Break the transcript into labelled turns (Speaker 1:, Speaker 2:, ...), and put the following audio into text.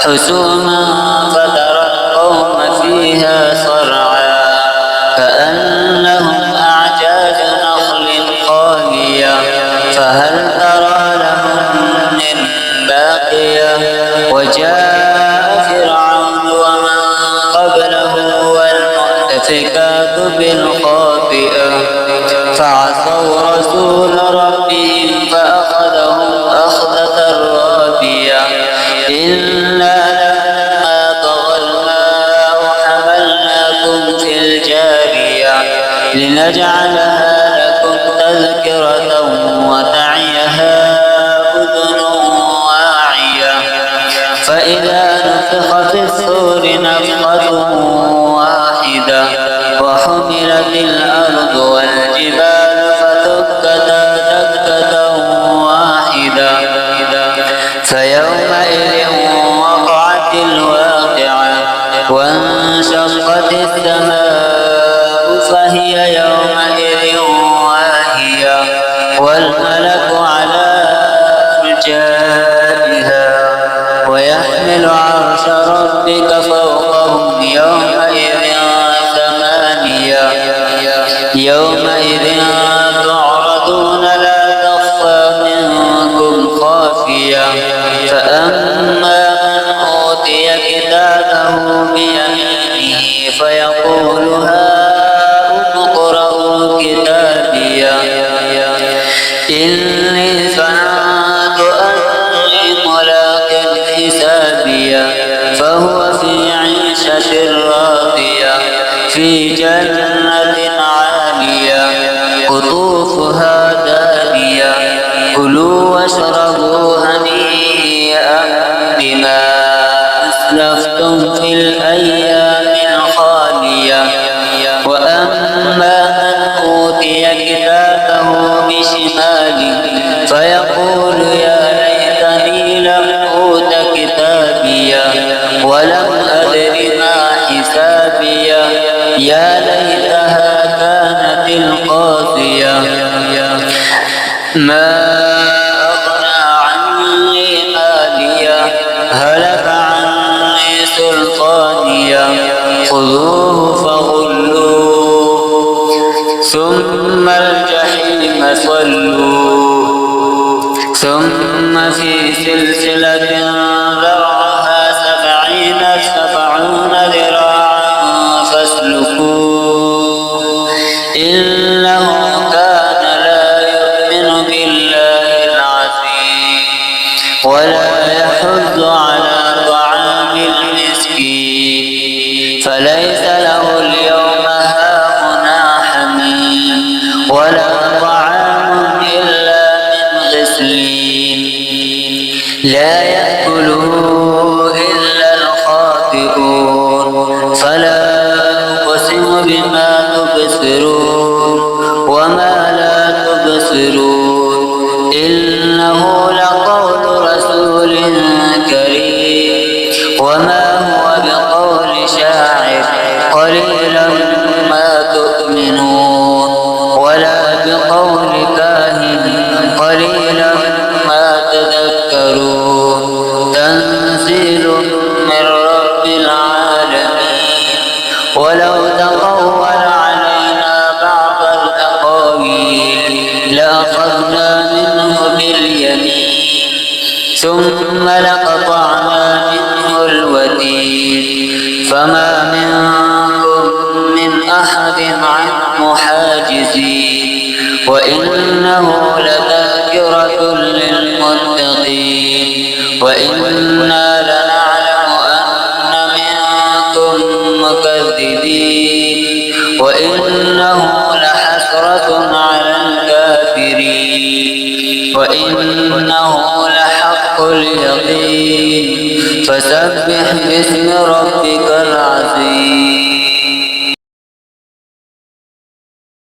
Speaker 1: حسوما فترى القوم فيها صرعا كأنهم أعجاز نخل خاوية فهل ترى لهم من باقية وجاء فرعون ومن قبله والمؤتفكات بالخاطئة فعصوا رسول ربهم فأخذهم أخذة رابية إنا لما طغى الماء حملناكم في الجارية لنجعلها لكم تذكرة وتعيها أذن واعية فإذا نفخ في الصور نفخة واحدة وحملت الأرض والجبال فدكتا دكة واحدة فيومئذ وقعت الواقعة وانشقت السماء فهي يومئذ واهية والملك على أرجائها ويحمل عرش ربك فوقهم يومئذ ثمانية يومئذ تعرضون لا تخفى منكم خافية فأما من أوتي كتابه بيمينه فيقول هاؤم اقرءوا كتابيه إني ظننت أني ملاق حسابيه فهو في عيشة راضية في جنة عالية قطوفها دانية كلوا واشربوا هنيئا بما أسلفتم في الأيام الخالية وأما من أوتي كتابه بشماله فيقول يا ليتني لم أوت كتابيه ولم أدر ما حسابيه يا ليتها كانت القاضية ما أغنى عني ماليه هلك عني سلطانيه خذوه فغلوه ثم الجحيم صلوه ثم في سلسلة ذرعها 70 ذراعا فاسلكوه إنه كان لا يؤمن بالله العظيم ولا يحض على طعام المسكين فليس له اليوم هاهنا حميم ولا طعام إلا من غسلين لا يأكله إلا الخاطئون فلا أقسم بما تبصرون وما لا تبصرون إنه لقول رسول كريم وما هو بقول شاعر قليلا ما تؤمنون ولا بقول كاهن قليلا ما تذكرون تنزيل من رب العالمين ولو تقول علينا بعض الأقاويل لأخذنا منه باليمين ثم لقطعنا منه الوتين فما منكم من أحد عنه حاجزين وإنه لتذكرة للمتقين وإنا لنعلم أن منكم مكذبين وإنه لحسرة على الكافرين وإنه لحق اليقين فسبح باسم ربك العظيم